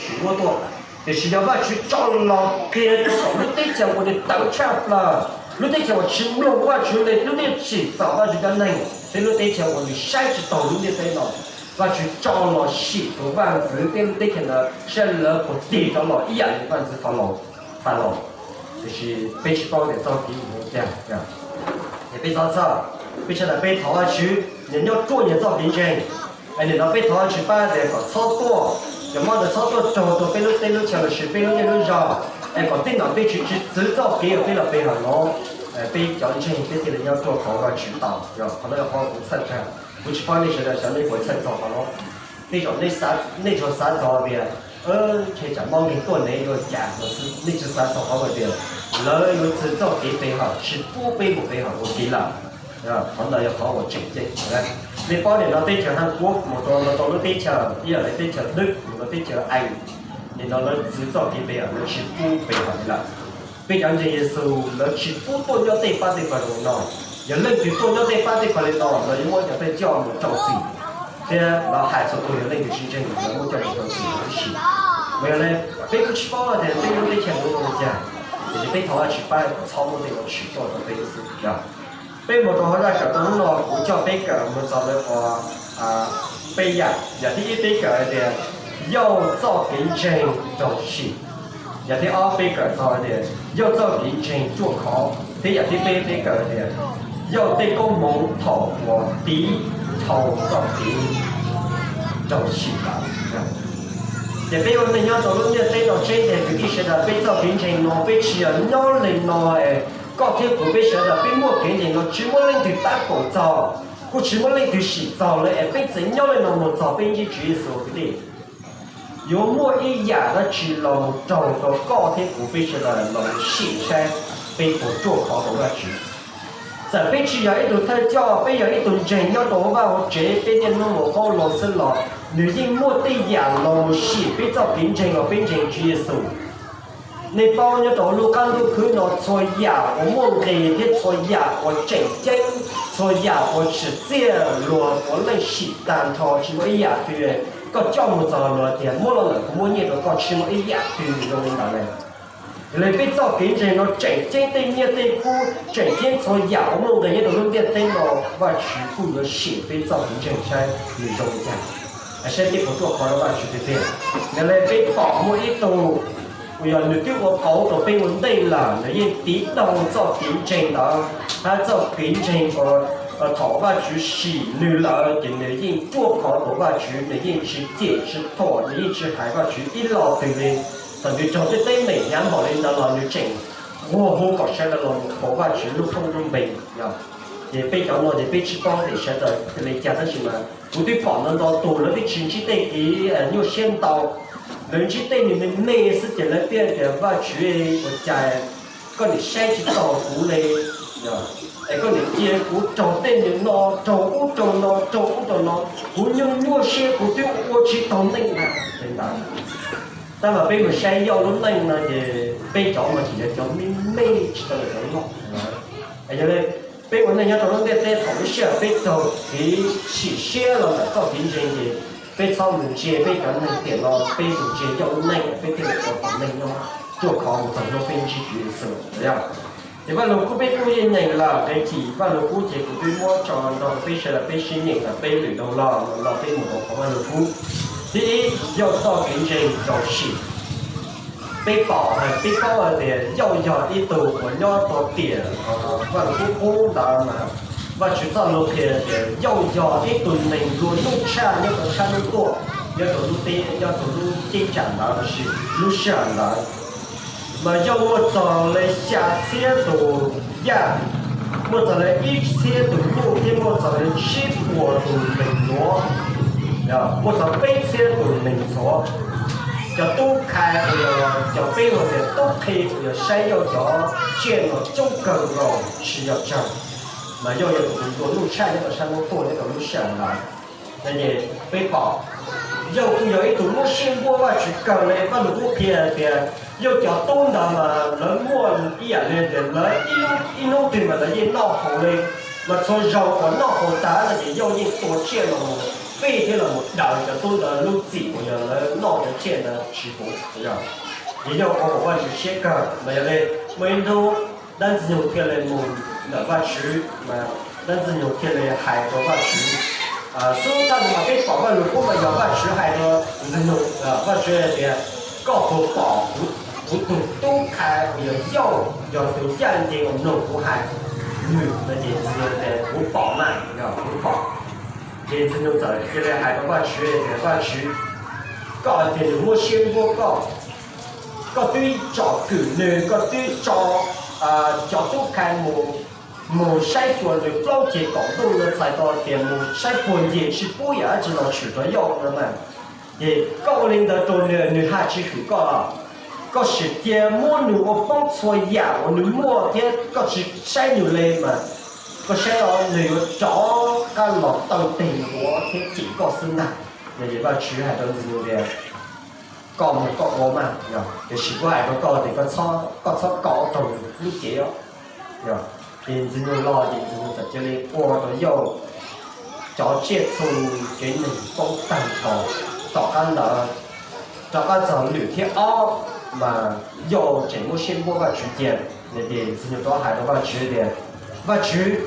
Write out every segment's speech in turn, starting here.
去我多，就是要把去找老给你得讲我的当差了，你得讲我吃肉我去嘞，你得吃早我就讲能，所以你得讲我的山去到你的在哪。我去找了许多房子，跟得看到生了不地着了一样的房子发了，就是被去包的照片这样，也被找找，被现在被逃下去，人要做人照片证，人家被逃下去把这个操作，有么的操作做到被路对路桥的是被路的路上，个电脑被去制造给被了被好咯，被教程被人要做好个渠道，可能要花5次这样。不去帮你现在像你会才做好咯，那种啥做的，去讲忙给多那个价，就是你就啥做好个的，那有制造给备好，是不备好我给了，可能要好我整整，你帮你那对象他过，我到那对象，以后那对象对，我对象爱，你那制造给备好，那是不备好的了，被讲这些时候，那是不多要对把对块东喏。有人就多要在把这块的到，那因为要在教我着急，这那孩子都有那个心情，那我叫你着急不行。没有嘞，被不吃饱了的，被有点钱都跟我讲，就是被头下去把草木这个吃掉的，被是这样。被我到后来搞到了，我叫被个我们找那个被呀，也是一被个的，要找病症着急。也得被个找的，要找病症做好，这也是被个的。要对公蒙头我低头做平就是了。也被我们要走路的这种这点，有的时候被做平成咯，被吃了鸟人咯高铁不被时候被摸平成咯，吃摸人就打口罩，不吃摸人就洗澡了，被真鸟人咯摸澡被你举手的。有摸一样的吃了，找到高铁不被时候能洗晒，被不做好的去。在被吃了一顿特教，被有一顿正要多吧，我这边的那么好老师了，女人莫得养老洗，被找病症了，病症接受。你帮我道路刚都看到错牙，我莫给的错牙，我正经错牙，我是这罗我能洗单套，起码一牙对，个叫么着了的，莫了莫念个个起码一牙对，容易打嘞。来被找病症了，正经对面对过，正经从药物的一种路边对了，我去过了血被找病症才女中讲，身体不做好了我去这边，原来被保姆一度，我要你对我跑到被我累了，你一抵到找病症了，他找病症头发去洗女了，你一做好头发去，你一去解释脱，你一去害怕去一老对的。特别做啲啲微眼毛领导落去整，我好覺得咯，頭髮全都風都未有，也被講我哋被吃光的，現在你講的什麼？我對房人到多了的親戚對給有先到，人去對你們每是點了變的話去我家，個你先去照顧嘞，個你接顧照對你咯，照顧照咯，照顧照咯，我用我先顧對我去當那個，真的。但嘛俾佢西藥都拎啦，就俾咗嘛，其實就咩吃到嚟咁咯，係咪？咧俾我哋有種啲同事俾就俾吃些了嘛，做平時嘅，俾炒麵嘅，俾咁樣點咯，俾做嘅有拎，俾啲嚟做咁拎咯，做靠就攞俾去煮食，係啊。如果老姑俾姑嘢嚟啦，俾自把老姑姐姑俾我做到俾食啦，俾先型啦，俾嚟到啦，落俾我講翻老姑。第一要做平時做事，被保的要一度我要多點萬不的嘛，我去做路邊的要一度能路路差要多差得多，要多路的要多路進展的是路上的，嘛要我做了下車度呀，我做了1000度路的，我做了700度能多。我做背车都能做，叫都开不了，叫背我的都可以不了，山要叫见了中更了是要这样，那要很多路上那个山路多那个路上来，那也背包，要不要一种路线过吧去搞嘞，把路偏偏，要叫东的嘛，人摸一样的人，一弄对嘛，那一闹好嘞，那从绕过闹好大，那也要一多见了。飞天了我绕着东的路子，我要来闹着见的直播，对吧？也有我是写个，没有嘞，没有单子有天嘞，我那把去嘛，单子有天嘞，海多把去。所以咱们给宝宝如果们要把去海多，人用把去的搞好保护，不都开要有眼睛弄不海，那就是的不保嘛，要不保。这只能在这里海多把去的把去，搞的我先不搞。có tuy trò cử nơi có tuy trò tốt khai mù sai chuột rồi lâu chỉ có đâu rồi phải có tiền mù sai buồn gì chỉ bùi ở chỉ là chủ đó yêu rồi mà thì có lên đó rồi người hai chỉ thử có sự tiền mua nụ ở phong xoay dạo nụ mua thì có sự sai nhiều lên mà có sai đó người chó cái lọt tàu tiền của thì chỉ có xứng nào để vào chữ hay đâu nhiều tiền còn có mà nhở thì chỉ có ai có thì có so có trồng như thế nhở thì dừng lo thì dừng thật cho nên qua đó yêu cho chết xong cái này công tàn thọ tỏ căn là cho các giờ lửa thiết ó mà yêu chỉ muốn xem qua và chuyển tiền để dừng đó hai đó và chuyển tiền và chuyển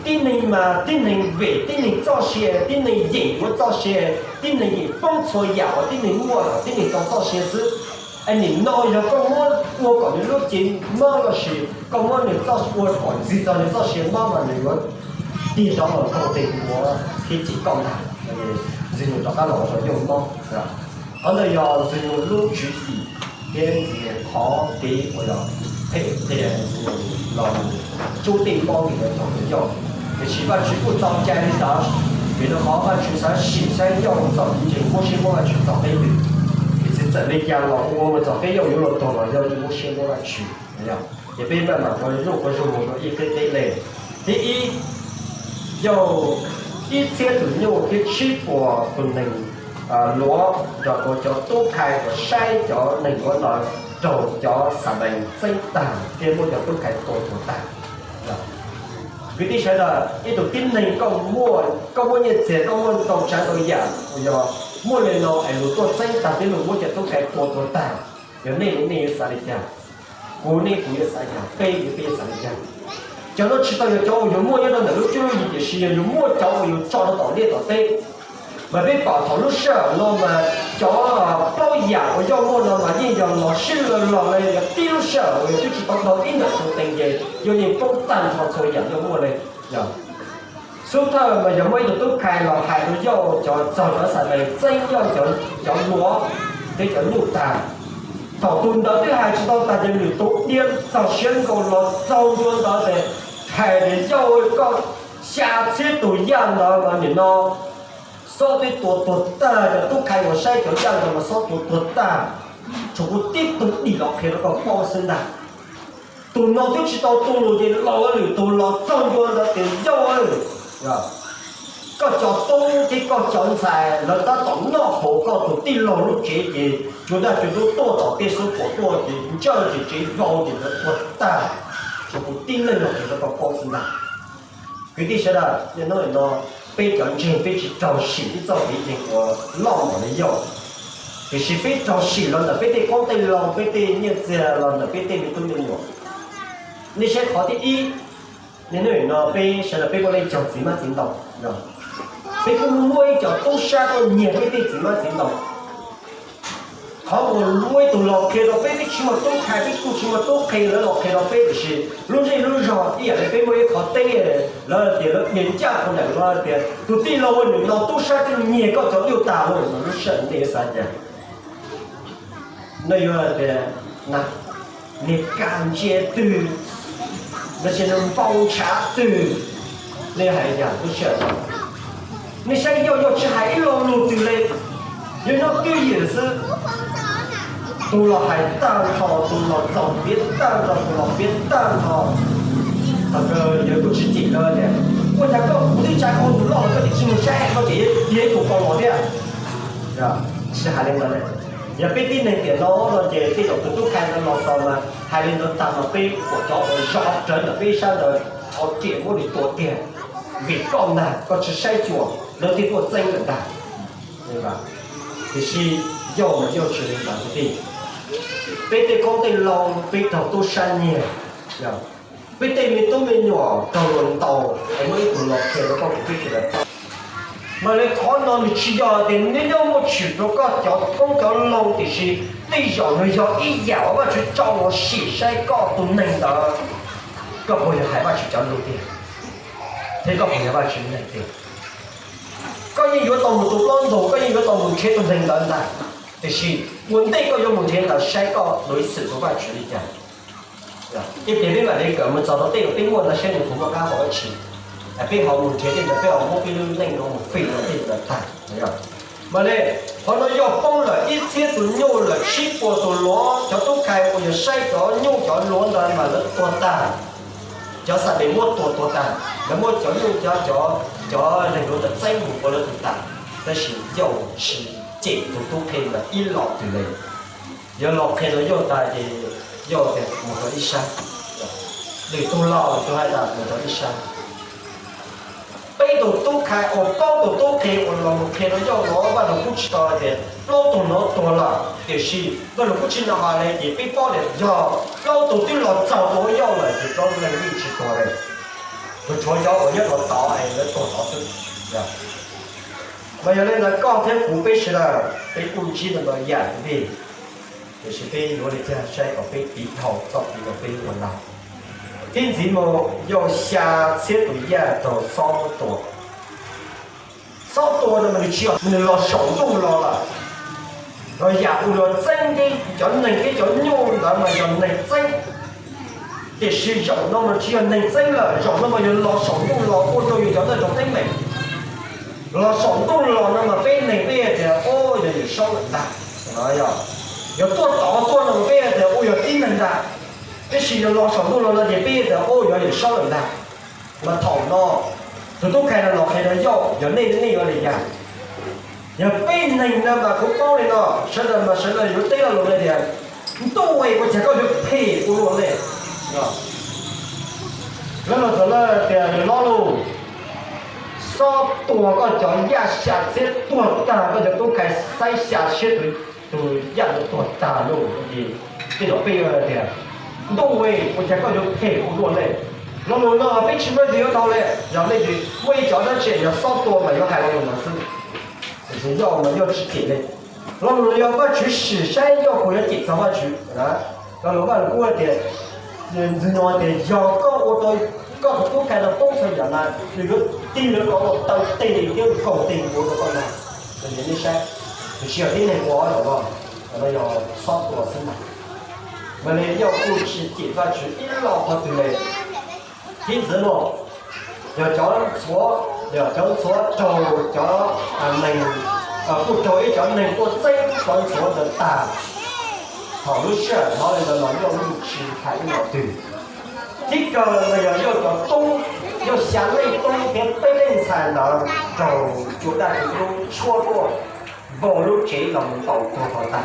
tin mình về tin mình cho xe tin mình dễ của cho xe tin mình phong错咬tin mình mua tin mình cho xe sự anh mình nói là con mua còn những lúc chỉ mơ là gì con mua những cho mua còn gì cho những cho xe mơ mà những lúc đi đó là công ty của khi chỉ công thả thì dùng cho các loại sử dụng mơ rồi ở đây giờ dùng lúc chủ gì cái gì khó tí của nó thì dùng lòng chú định bao nhiêu là trong dùng也希望去不招家里的，别的麻烦去啥西山要找以前我先我去找那里，也是这里家了，我们找个要有了多了，要我先我去，没有，也别慢慢我如果说我一个对嘞，第一要一切都有去吃过不能攞就個就都開個篩咗另外來做咗實名精蛋，嘅我就都開多咗蛋。vì thế sẽ là cái đầu tiên này có mua nhiệt chế có mua tàu trắng tàu giả bây giờ mua lên nó ảnh hưởng tôi xanh ta đến lúc mua chợ tôi phải tổ tàn giờ này sao đi chả cô này cũng như sao chả cây sao đi chả cho nó chỉ tao cho giờ mua như nó là lúc chưa gì thì sử dụng mua cho cho nó tàu đi tàu tây mà biết bảo thầu lúc sợ nó mà cho bao giả của cho mua nó mà như giờ nó sư nó này tiêu sợ rồi tôi chỉ bắt đầu ít là số tiền gì do những công tàn họ số giả cho mua này giờ số thơ mà giờ mấy đồ tốt khai là hai đồ dâu cho nó sản này danh dâu cho lúa để cho nhục tàn thầu tuần đó thứ hai chúng ta ta cho nhiều tốt điên sau xuyên cầu nó sau luôn đó để hai để dâu có xa chết tụi giang đó mà nhìn nó so với tổ ta là tôi khai một sai kiểu dạng là mà so tổ ta chúng tôi tiếp tục đi lọc khi nó còn bao sinh ra tụi nó tôi chỉ tao tụi nó thì lo cái tụi nó trong vô là tiền dâu ấy có cho tôi thì có chọn xài là ta tổng nó khổ có tụi tin lo lúc chế thì chúng ta tôi tạo cái số của tôi thì chơi thì chế vào thì nó tổ ta chúng tôi tin lên là thì nó còn bao sinh ra cái gì sẽ là nó非常正非去找死的找别人我老么的要，就是非找死了的，非得光得老，非得日子了的，非得你都没有。那些考第一，你那人呢被现在被过来讲怎么领导，知道？被过来讲都下到年非得怎么领导。好，我路都老开了，非得起码都开，非都起码都开了，老开了，非的是路上，一样的，非我也考对的，然后点了人家可能了点，都对了我人了，都啥子年个就又大了，那是省的啥子？那有的那，你感觉对，那些人包茶对，那还讲不是？你想要吃还要路对嘞，人家对也是。除了海蛋好，除了早别蛋了，除了别蛋好，那个也不是几个的。我讲个湖里家搞路老个的，什么下一个也有搞老的，是吧？是海里的嘞，也不一定能点到了这这种都开的老少嘛，海里的大嘛被我找我绕真的被上的好节目的多点，越高呢，个是晒脚， nó tiếp tục danh được đại, đúng không? Thì khi do mà do chuyện làm cái gì, bây giờ không thể lòng bây giờ tôi san nhiều, bây giờ mình nhỏ tàu luận tàu, em mới tụi lọt kia nó có cái gì đó, mà lấy khó nó mình chỉ giờ thì nếu một chuyện nó có cho không có lâu thì khi bây giờ nó do ý dạo mà chỉ cho nó xỉ sai có tụi mình đó, có bao giờ hay mà chỉ cho lâu tiền, thế có bao giờ mà chỉ này tiền. Có những cái tàu một tụ lon đồ, có những cái tàu một chế tụ thành lớn này, thì khi vấn đề có những một chế là sai có đối xử của bạn xử lý ra. Cái bên mà đây cả mình找到这个bên ngoài là sẽ được cũng có cao một chỉ, bên họ một chế thì là bên họ một cái lưu này nó một phỉ nó thì là thải, thấy không? Mà đây họ nói do phong là ít thiết tụ nhau là ship của tụ lúa cho tôi khai của những sai cho nhau cho lúa là mà nó to tàn, cho sản để mua to tàn, để mua cho nhau cho人家的政府或者等等，但是要是这都可以了，一老的嘞，要老开了要大的要的我和一山，你都老都还大我和一山，背都开，我包都开，我老开了要老把都不知道的，老多老多了，就是那如果去那话嘞，也被包的要老多对老早都要了，就老能力去多嘞。我从小我一路倒哎，那多少岁，呀？我原来那刚才湖北时的被攻击那个眼的，就是被罗里家晒个被鼻头照一个被我拿。今次么要下车对眼到少多，少多的么你去啊，你老手动老了，我也不了真的叫能给叫牛那么叫能真。也是有那么只要能真了，有那么有老手动老或者有那种真美，老手动老那么被那边的哦有少人的，哎呀，有多倒多那么边的哦有低能的，这是有老手动老那边的哦有少人的，那头呢，就都开了老开了药，有那个的呀，有被能的嘛，不包的呢，是的嘛是的有对了那点，你都为我这个就配不落嘞。那么说了，这老路少多个叫压下些多大个就都该塞下些都压得多大路的这种背了的，都为我这个就配不落嘞。那么那被前面就要到嘞，然后那就为叫那些要少多嘛，要海浪有么事，就是要么要去点嘞。那么要不去实山要过要点怎么去啊？那老板过点。人我哋又高我對高都計到風水人啊！如果啲兩個我鬥地嚟叫高地我嗰個啦，人哋啲聲，你需要啲嚟我嗰個，咁啊又少多先嘛。我哋要顧及點發去一老婆對嚟，因此咯，要找錯就找能不找一找能夠真找錯的大。好多事，老人的老要路吃还要对。这个要叫冬，要下内冬天北冷才能就在这种错过，网络这能到多少大？